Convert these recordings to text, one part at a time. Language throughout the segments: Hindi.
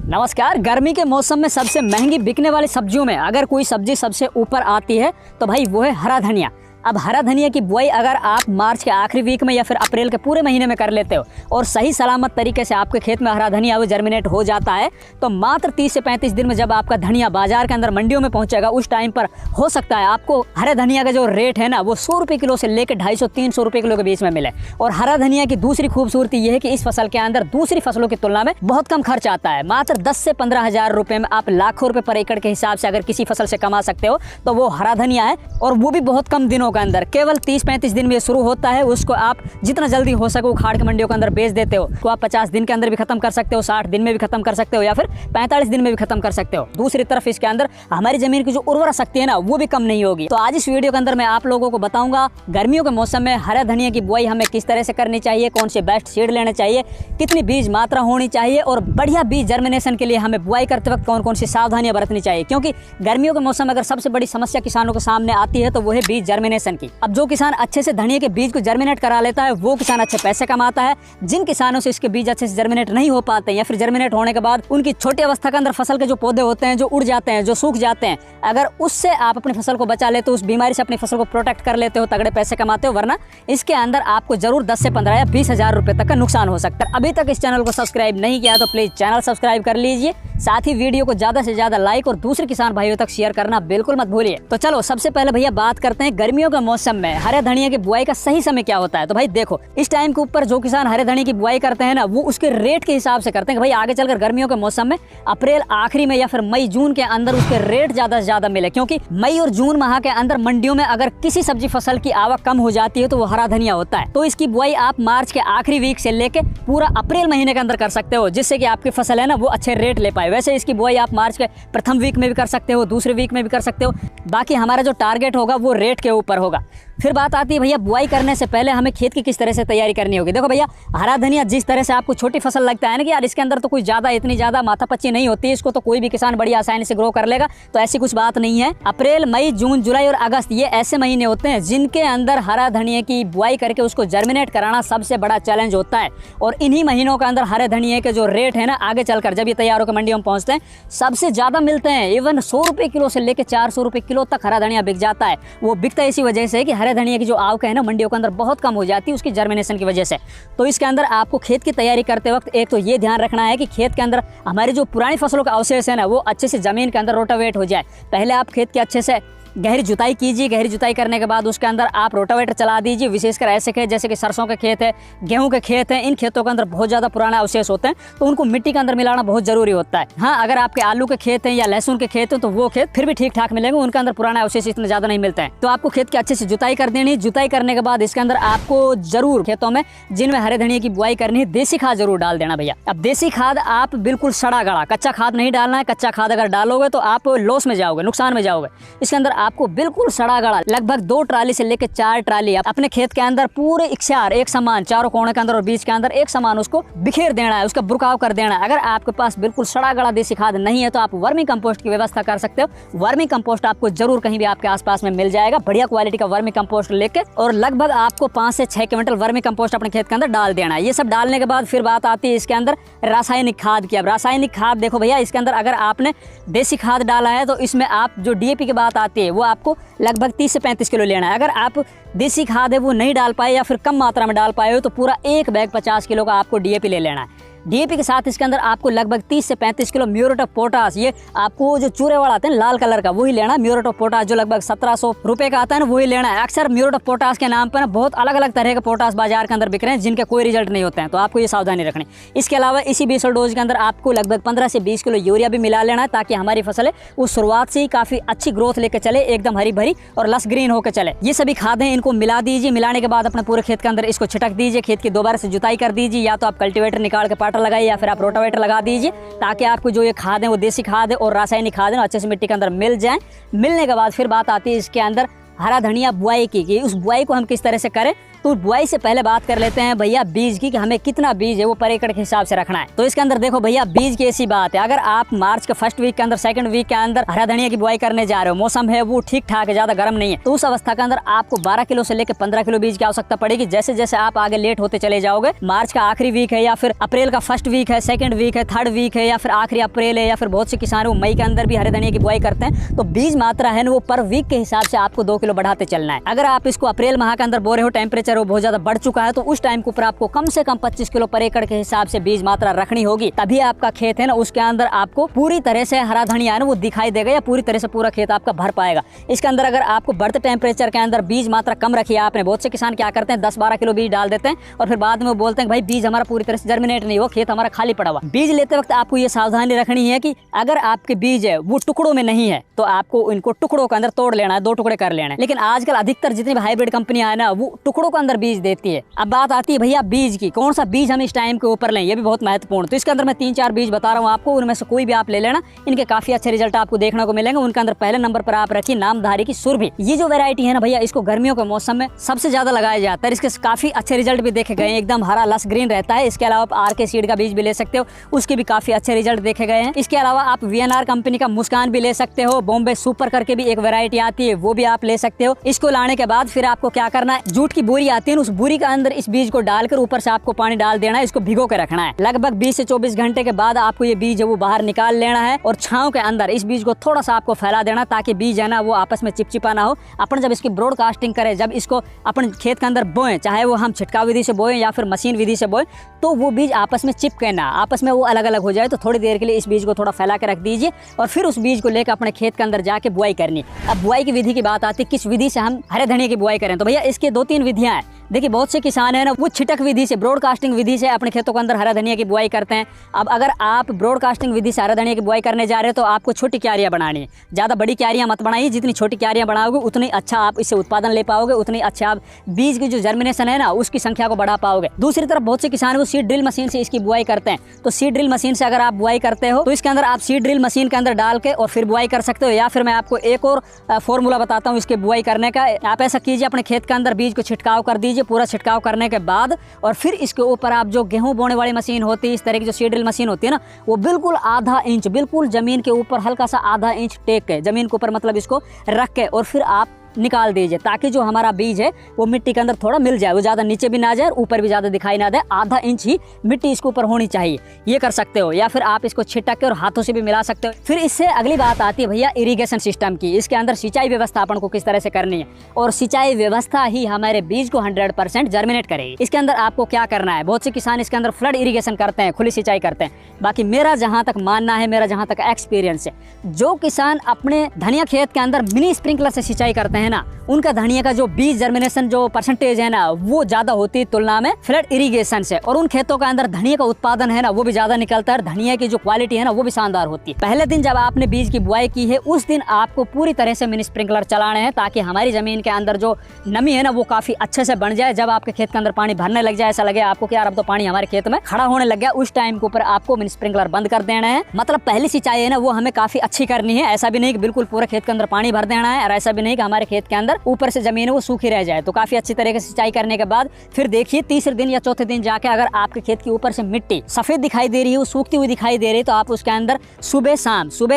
नमस्कार। गर्मी के मौसम में सबसे महंगी बिकने वाली सब्जियों में अगर कोई सब्जी सबसे ऊपर आती है तो भाई वो है हरा धनिया। अब हरा धनिया की बुआई अगर आप मार्च के आखिरी वीक में या फिर अप्रैल के पूरे महीने में कर लेते हो और सही सलामत तरीके से आपके खेत में हरा धनिया वो जर्मिनेट हो जाता है तो मात्र 30 से 35 दिन में जब आपका धनिया बाजार के अंदर मंडियों में पहुंचेगा उस टाइम पर हो सकता है आपको हरे धनिया का जो रेट है ना वो 100 रुपये किलो से लेकर 250-300 रुपये किलो के बीच में मिले। और हरा धनिया की दूसरी खूबसूरती यह है कि इस फसल के अंदर दूसरी फसलों की तुलना में बहुत कम खर्च आता है। मात्र 10 से 15 हजार रुपए में आप लाखों रुपए पर एकड़ के हिसाब से अगर किसी फसल से कमा सकते हो तो वो हरा धनिया है, और वो भी बहुत कम दिनों के अंदर। केवल 30-35 दिन में शुरू होता है। उसको आप जितना जल्दी हो सके उखाड़ के मंडियों के अंदर बेच देते हो तो आप 50 दिन के अंदर भी खत्म कर सकते हो, 60 दिन में भी खत्म कर सकते हो या फिर 45 दिन में भी खत्म कर सकते हो। दूसरी तरफ इसके अंदर हमारी जमीन की जो उर्वरा शक्ति है ना वो भी कम नहीं होगी। तो आज इस वीडियो के अंदर मैं आप लोगों को बताऊंगा गर्मियों के मौसम में हरा धनिया की बुआई हमें किस तरह से करनी चाहिए, कौन से बेस्ट सीड लेने चाहिए, कितनी बीज मात्रा होनी चाहिए और बढ़िया बीज जर्मिनेशन के लिए हमें बुआई करते वक्त कौन कौन सी सावधानियां बरतनी चाहिए। क्योंकि गर्मियों के मौसम में अगर सबसे बड़ी समस्या किसानों के सामने आती है तो वो है बीज जर्मिनेशन की। अब जो किसान अच्छे से धनिया के बीज को जर्मिनेट करा लेता है वो किसान अच्छे पैसे कमाता है। जिन किसानों से इसके बीज अच्छे से जर्मिनेट नहीं हो पाते या फिर जर्मिनेट होने के बाद उनकी छोटी अवस्था के अंदर फसल के जो पौधे होते हैं जो उड़ जाते हैं, जो सूख जाते हैं, अगर उससे आप अपनी फसल को बचा लेते हो, उस बीमारी से अपनी फसल को प्रोटेक्ट कर लेते हो, तगड़े पैसे कमाते हो। वरना इसके अंदर आपको जरूर 10 से 15 या 20 हजार रुपए तक का नुकसान हो सकता है। अभी तक इस चैनल को सब्सक्राइब नहीं किया तो प्लीज चैनल सब्सक्राइब कर लीजिए, साथ ही वीडियो को ज्यादा से ज्यादा लाइक और दूसरे किसान भाइयों तक शेयर करना बिल्कुल मत भूलिए। तो चलो सबसे पहले भैया बात करते हैं गर्मियों के मौसम में हरे धनिया की बुआई का सही समय क्या होता है। तो भाई देखो, इस टाइम के ऊपर जो किसान हरे धनिया की बुआई करते हैं ना वो उसके रेट के हिसाब से करते हैं कि भाई आगे चलकर गर्मियों के मौसम में अप्रैल आखिरी में या फिर मई जून के अंदर उसके रेट ज्यादा से ज्यादा मिले। क्योंकि मई और जून माह के अंदर मंडियों में अगर किसी सब्जी फसल की आवक कम हो जाती है तो वो हरा धनिया होता है। तो इसकी बुआई आप मार्च के आखिरी वीक से लेके पूरा अप्रैल महीने के अंदर कर सकते हो, जिससे कि आपकी फसल है ना वो अच्छे रेट ले पाए। वैसे इसकी बुआई आप मार्च के प्रथम वीक में भी कर सकते हो, दूसरे वीक में भी कर सकते हो। बाकी हमारा जो टारगेट होगा वो रेट के ऊपर होगा। फिर बात आती है भैया बुआई करने से पहले हमें खेत की किस तरह से तैयारी करनी होगी। देखो भैया, हरा धनिया जिस तरह से आपको छोटी फसल लगता है ना कि यार इसके अंदर तो कोई इतनी ज्यादा माथापच्ची नहीं होती, इसको तो कोई भी किसान बड़ी आसानी से ग्रो कर लेगा, तो ऐसी कुछ बात नहीं है। अप्रैल, मई, जून, जुलाई और अगस्त ये ऐसे महीने होते हैं जिनके अंदर हरा धनिया की बुआई करके उसको जर्मिनेट कराना सबसे बड़ा चैलेंज होता है। और इन्हीं महीनों के अंदर हरे धनिया के जो रेट है ना आगे चलकर जब ये तैयार होकर मंडियों में पहुंचते हैं सबसे ज्यादा मिलते हैं। इवन 100 रुपए किलो से लेकर 400 रुपए किलो तक हरा धनिया बिक जाता है। वो बिकता है इसी वजह से कि हरे धनिया की जो आवक है ना मंडियों के अंदर बहुत कम हो जाती है उसकी जर्मिनेशन की वजह से। तो इसके अंदर आपको खेत की तैयारी करते वक्त एक तो ये ध्यान रखना है कि खेत के अंदर हमारी जो पुरानी फसलों का अवशेष है ना वो अच्छे से जमीन के अंदर रोटावेट हो जाए। पहले आप खेत के अच्छे से गहरी जुताई कीजिए। गहरी जुताई करने के बाद उसके अंदर आप रोटावेटर चला दीजिए। विशेषकर ऐसे खेत जैसे कि सरसों के खेत है, गेहूं के खेत हैं, इन खेतों के अंदर बहुत ज़्यादा पुराना अवशेष होते हैं तो उनको मिट्टी के अंदर मिलाना बहुत जरूरी होता है। हाँ, अगर आपके आलू के खेत हैं या लहसुन के खेत हैं तो वो खेत फिर भी ठीक ठाक मिलेंगे, उनके अंदर पुराना अवशेष इतने ज़्यादा नहीं मिलते हैं। तो आपको खेत की अच्छे से जुताई कर देनी है। जुताई करने के बाद इसके अंदर आपको जरूर खेतों में जिनमें हरे धनिया की बुआई करनी है देसी खाद जरूर डाल देना भैया। अब देसी खाद आप बिल्कुल सड़ा गड़ा, कच्चा खाद नहीं डालना है। कच्चा खाद अगर डालोगे तो आप लॉस में जाओगे, नुकसान में जाओगे। इसके अंदर आपको बिल्कुल सड़ा गड़ा लगभग 2 ट्राली से लेकर 4 ट्राली अपने खेत के अंदर पूरे इकसार एक समान चारों कोने के अंदर और बीच के अंदर एक समान उसको बिखेर देना है, उसका बुरकाव कर देना है। अगर आपके पास बिल्कुल सड़ा गड़ा देसी खाद नहीं है तो आप वर्मी कंपोस्ट की व्यवस्था कर सकते हो। वर्मी कंपोस्ट आपको जरूर कहीं भी आपके आसपास में मिल जाएगा। बढ़िया क्वालिटी का वर्मी कंपोस्ट लेके और लगभग आपको 5 से 6 क्विंटल वर्मी कंपोस्ट अपने खेत के अंदर डाल देना है। ये सब डालने के बाद फिर बात आती है इसके अंदर रासायनिक खाद की। अब रासायनिक खाद देखो भैया, इसके अंदर अगर आपने देसी खाद डाला है तो इसमें आप जो DAP की बात आती है वो आपको लगभग 30 से 35 किलो लेना है। अगर आप देसी खाद है वो नहीं डाल पाए या फिर कम मात्रा में डाल पाए हो तो पूरा एक बैग 50 किलो का आपको DAP ले लेना है। DAP के साथ इसके अंदर आपको लगभग 30 से 35 किलो म्यूरेट ऑफ पोटास, ये आपको जो चूरे वाला आता है लाल कलर का वही लेना है। म्यूरेट ऑफ पोटास जो लगभग 1700 रुपए का आता है ना वही लेना है। अक्सर म्यूरेट ऑफ पोटास के नाम पर बहुत अलग अलग तरह के पोटास बाजार के अंदर बिक रहे हैं जिनके कोई रिजल्ट नहीं होते हैं, तो आपको ये सावधानी रखनी। इसके अलावा इसी 20 डोज के अंदर आपको लगभग 15 से 20 किलो यूरिया भी मिला लेना है ताकि हमारी फसल है वो शुरुआत से ही काफी अच्छी ग्रोथ लेकर चले, एकदम हरी भरी और लस ग्रीन होकर चले। ये सभी खादें इनको मिला दीजिए। मिलाने के बाद अपने पूरे खेत के अंदर इसको छिटक दीजिए। खेत की दोबारा से जुताई कर दीजिए, या तो आप कल्टीवेटर निकाल के पाटर लगाइए या फिर आप रोटावेटर लगा दीजिए ताकि आपको जो ये खाद है वो देसी खाद है और रासायनिक खाद है अच्छे से मिट्टी के अंदर मिल जाए। मिलने के बाद फिर बात आती है इसके अंदर हरा धनिया बुआई की उस बुआई को हम किस तरह से करें। तो बुआई से पहले बात कर लेते हैं भैया बीज की, कि हमें कितना बीज है वो पर एकड़ के हिसाब से रखना है। तो इसके अंदर देखो भैया बीज की ऐसी बात है, अगर आप मार्च के फर्स्ट वीक के अंदर, सेकंड वीक के अंदर हरा धनिया की बुआई करने जा रहे हो, मौसम है वो ठीक ठाक है, ज्यादा गर्म नहीं है, तो उस अवस्था के अंदर आपको 12 किलो से लेकर 15 किलो बीज की आवश्यकता पड़ेगी। जैसे जैसे आप आगे लेट होते चले जाओगे, मार्च का आखिरी वीक है या फिर अप्रैल का फर्स्ट वीक है, सेकंड वीक है, थर्ड वीक है या फिर आखिरी अप्रैल है, या फिर बहुत से किसान वो मई के अंदर भी हरे धनिया की बुआई करते हैं, तो बीज मात्रा है ना वो पर वीक के हिसाब से आपको 2 किलो बढ़ाते चलना है। अगर आप इसको अप्रैल माह के अंदर बो रहे हो, टेम्परेचर वो बहुत ज्यादा बढ़ चुका है, तो उस टाइम के ऊपर आपको कम से कम 25 किलो पर एकड़ के हिसाब से बीज मात्रा रखनी होगी, तभी आपका खेत है ना उसके अंदर आपको पूरी तरह से हरा धनिया है ना वो दिखाई देगा, या पूरी तरह से पूरा खेत आपका भर पाएगा। इसके अंदर अगर आपको बढ़ते टेम्परेचर के अंदर बीज मात्रा कम रखी है आपने, बहुत से किसान क्या करते हैं 10-12 किलो बीज डाल देते हैं और फिर बाद में वो बोलते हैं भाई बीज हमारा पूरी तरह से जर्मिनेट नहीं हो, खेत हमारा खाली पड़ा हुआ। बीज लेते वक्त आपको ये सावधानी रखनी है कि अगर आपके बीज है वो टुकड़ों में नहीं है तो आपको इनको टुकड़ों के अंदर तोड़ लेना है, 2 टुकड़े कर लेना है। लेकिन आजकल अधिकतर जितनी भी हाइब्रिड कंपनियां है ना वो टुकड़ों के अंदर बीज देती है। अब बात आती है भैया बीज की, कौन सा बीज हम इस टाइम के ऊपर लें, ये भी बहुत महत्वपूर्ण। तो इसके अंदर मैं 3-4 बीज बता रहा हूँ आपको, उनमें से कोई भी आप ले लेना, इनके काफी अच्छे रिजल्ट आपको देखने को मिलेंगे। उनके अंदर पहले नंबर पर आप रखिए नामधारी की सुरभि। ये जो वैरायटी है ना भैया, इसको गर्मियों के मौसम में सबसे ज्यादा लगाया जाता है, इसके काफी अच्छे रिजल्ट भी देखे गए हैं, एकदम हरा लस ग्रीन रहता है। इसके अलावा आप आरके सीड का बीज भी ले सकते हो, उसके भी काफी अच्छे रिजल्ट देखे गए हैं। इसके अलावा आप वीएनआर कंपनी का मुस्कान भी ले सकते हो, बॉम्बे सुपर करके भी एक वैरायटी आती है वो भी आप ले सकते हो। इसको लाने के बाद फिर आपको क्या करना है, जूट की बोरी आती है, उस बोरी के अंदर इस बीज को डालकर ऊपर से आपको पानी डाल देना है, इसको भिगो के रखना है। लगभग 20 से 24 घंटे के बाद आपको ये बीज है वो बाहर निकाल लेना है और छांव के अंदर इस बीज को थोड़ा सा आपको फैला देना, ताकि बीज है ना वो आपस में चिपचिपा ना हो। अपन जब इसकी ब्रॉडकास्टिंग करें, जब इसको अपन खेत के अंदर बोएं, चाहे वो हम छिटकाव विधि से बोएं या फिर मशीन विधि से बोएं, तो वो बीज आपस में चिपके ना, आपस में वो अलग अलग हो जाए। तो थोड़ी देर के लिए इस बीज को थोड़ा फैला के रख दीजिए और फिर उस बीज को लेकर अपने खेत के अंदर जाके बुआई करनी। अब बुआई की विधि की बात आती है, किस विधि से हम हरे धनिया की बुआई करें, तो भैया इसके 2-3 विधियां हैं। देखिए बहुत से किसान है ना वो छिटक विधि से, ब्रॉडकास्टिंग विधि से अपने खेतों के अंदर हरा धनिया की बुआई करते हैं। अब अगर आप ब्रॉडकास्टिंग विधि से हरा धनिया की बुआई करने जा रहे हो तो आपको छोटी क्यारियां बनानी है, ज्यादा बड़ी क्यारियां मत बनाइए। जितनी छोटी क्यारियां बनाओगे उतनी अच्छा आप इससे उत्पादन ले पाओगे, उतनी अच्छा आप बीज की जो जर्मिनेशन है ना उसकी संख्या को बढ़ा पाओगे। दूसरी तरफ बहुत से किसान वो सीड ड्रिल मशीन से इसकी बुआई करते हैं, तो सीड ड्रिल मशीन से अगर आप बुआई करते हो तो इसके अंदर आप सीड ड्रिल मशीन के अंदर डाल के और फिर बुआई कर सकते हो। या फिर मैं आपको एक और फॉर्मूला बताता हूँ इसके बुआई करने का। आप ऐसा कीजिए, अपने खेत के अंदर बीज को छिटकाव कर दीजिए, पूरा छिटकाव करने के बाद और फिर इसके ऊपर आप जो गेहूं बोने वाली मशीन होती है, इस तरह की जो सीड ड्रिल मशीन होती है ना, वो बिल्कुल आधा इंच, बिल्कुल जमीन के ऊपर हल्का सा आधा इंच टेक के जमीन के ऊपर मतलब इसको रख के और फिर आप निकाल दीजिए, ताकि जो हमारा बीज है वो मिट्टी के अंदर थोड़ा मिल जाए, वो ज्यादा नीचे भी ना जाए ऊपर भी ज्यादा दिखाई ना दे, आधा इंच ही मिट्टी इसके ऊपर होनी चाहिए। ये कर सकते हो, या फिर आप इसको छिटक के और हाथों से भी मिला सकते हो। फिर इससे अगली बात आती है भैया इरिगेशन सिस्टम की। इसके अंदर सिंचाई व्यवस्था अपन को किस तरह से करनी है, और सिंचाई व्यवस्था ही हमारे बीज को 100% जर्मिनेट करेगी। इसके अंदर आपको क्या करना है, बहुत से किसान इसके अंदर फ्लड इरिगेशन करते हैं, खुली सिंचाई करते हैं। बाकी मेरा जहां तक मानना है, मेरा जहां तक एक्सपीरियंस है, जो किसान अपने धनिया खेत के अंदर मिनी स्प्रिंकलर से सिंचाई करते हैं ना, उनका धनिया का जो बीज जर्मिनेशन जो परसेंटेज है ना वो ज्यादा होती है तुलना में फ्लड इरिगेशन से, और उन खेतों के अंदर धनिया का उत्पादन है ना वो भी ज्यादा निकलता है, धनिया की जो क्वालिटी है ना वो भी शानदार होती है। पहले दिन जब आपने बीज की बुआई की है उस दिन आपको पूरी तरह से मिनी स्प्रिंकलर चलाने हैं, ताकि हमारी जमीन के अंदर जो नमी है ना वो काफी अच्छे से बन जाए। जब आपके खेत के अंदर पानी भरने लग जाए, ऐसा लगे आपको कि यार अब तो पानी हमारे खेत में खड़ा होने लग गया, उस टाइम के ऊपर आपको मिनी स्प्रिंकलर बंद कर देना है। मतलब पहली सिंचाई है ना वो हमें काफी अच्छी करनी है, ऐसा भी नहीं कि बिल्कुल पूरे खेत के अंदर पानी भर देना है, और ऐसा भी नहीं कि हमारे खेत के अंदर ऊपर से जमीन है वो सूखी रह जाए। तो काफी अच्छी तरीके से सिंचाई करने के बाद फिर देखिए तीसरे दिन या चौथे दिन जाके अगर आपके खेत के ऊपर से मिट्टी सफेद दिखाई दे रही है, वो सूखती हुई दिखाई दे रही है, तो आप उसके अंदर सुबह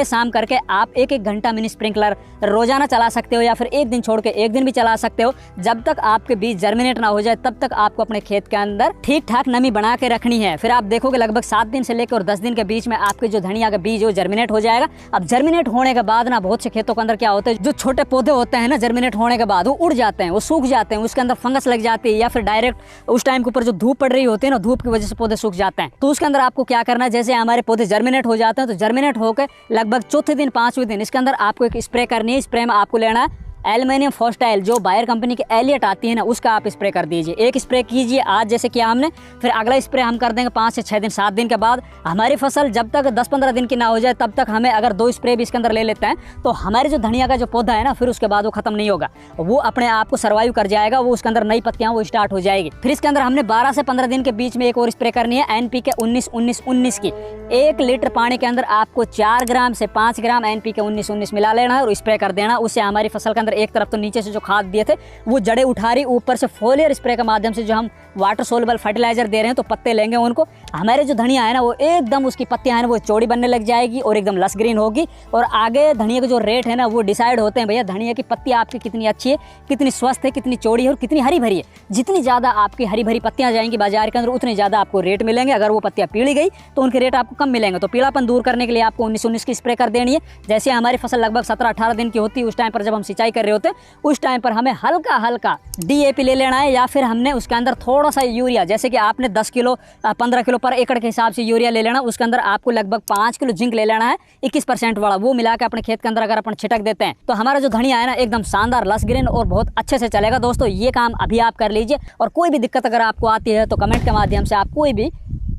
शाम करके आप 1-1 घंटा मिनी स्प्रिंकलर रोजाना चला सकते हो, या फिर एक दिन छोड़ के एक दिन भी चला सकते हो। जब तक आपके बीज जर्मिनेट ना हो जाए तब तक आपको अपने खेत के अंदर ठीक ठाक नमी बना के रखनी है। फिर आप देखोगे लगभग 7 दिन से लेकर 10 दिन के बीच में आपके जो धनिया का बीज वो जर्मिनेट हो जाएगा। अब जर्मिनेट होने के बाद ना बहुत से खेतों के अंदर क्या होता है, जो छोटे पौधे होते हैं ना जर्मिनेट होने के बाद वो उड़ जाते हैं, वो सूख जाते हैं, उसके अंदर फंगस लग जाती है, या फिर डायरेक्ट उस टाइम के ऊपर जो धूप पड़ रही होती है ना, धूप की वजह से पौधे सूख जाते हैं। तो उसके अंदर आपको क्या करना है, जैसे हमारे पौधे जर्मिनेट हो जाते हैं तो जर्मिनेट होकर लगभग चौथे दिन 5वें दिन इसके अंदर आपको एक स्प्रे करनी है। स्प्रे में आपको लेना है एल्युमिनियम फॉस्टाइल, जो बायर कंपनी की एलियट आती है ना उसका आप स्प्रे कर दीजिए। एक स्प्रे कीजिए आज जैसे किया हमने, फिर अगला स्प्रे हम कर देंगे 5 से 6 दिन 7 दिन के बाद। हमारी फसल जब तक 10-15 दिन की ना हो जाए तब तक हमें अगर 2 स्प्रे भी इसके अंदर ले लेते हैं तो हमारे जो धनिया का जो पौधा है ना फिर उसके बाद वो खत्म नहीं होगा, वो अपने आप को सर्वाइव कर जाएगा, वो उसके अंदर नई पत्तियां वो स्टार्ट हो जाएगी। फिर इसके अंदर हमने 12 से 15 दिन के बीच में एक और स्प्रे करनी है NPK 19-19-19 की। 1 लीटर पानी के अंदर आपको 4 ग्राम से 5 ग्राम NPK 19-19 मिला लेना है और स्प्रे कर देना। उससे हमारी फसल के अंदर अंदर एक तरफ तो नीचे से जो खाद दिए थे वो जड़ें उठा रही, ऊपर से फोलियर स्प्रे के माध्यम से जो हम वाटर सोल्युबल फर्टिलाइजर दे रहे हैं तो पत्ते लेंगे उनको। हमारे जो धनिया है ना वो एकदम उसकी पत्तियां हैं वो चौड़ी बनने लग जाएगी और एकदम लस ग्रीन होगी। और आगे धनिया के जो रेट है ना वो डिसाइड होते हैं भैया धनिया की पत्ती आपकी कितनी अच्छी है, कितनी स्वस्थ है, कितनी चौड़ी है और कितनी हरी भरी है। जितनी ज़्यादा आपकी हरी भरी पत्तियां जाएंगी बाजार के अंदर उतनी ज़्यादा आपको रेट मिलेंगे। अगर वो पत्तियां पीली गई तो उनके रेट आपको कम मिलेंगे। तो पीलापन दूर करने के लिए आपको 19-19 की स्प्रे कर देनी है। जैसे हमारी फसल लगभग 17-18 दिन की होती है उस टाइम पर जब हम सिंचाई कर रहे होते हैं उस टाइम पर हमें हल्का हल्का DAP ले लेना है, या फिर हमने उसके अंदर थोड़ा सा यूरिया, जैसे कि आपने 10 किलो 15 किलो पर एकड़ के हिसाब से यूरिया ले लेना, उसके अंदर आपको लगभग 5 किलो जिंक ले लेना है 21% वाला, वो मिला के अपने खेत के अंदर अगर अपन छिटक देते हैं तो हमारा जो धनिया है ना एकदम शानदार लस ग्रीन और बहुत अच्छे से चलेगा। दोस्तों ये काम अभी आप कर लीजिए और कोई भी दिक्कत अगर आपको आती है तो कमेंट के माध्यम से आप कोई भी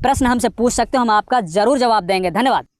प्रश्न हमसे पूछ सकते हो, हम आपका जरूर जवाब देंगे। धन्यवाद।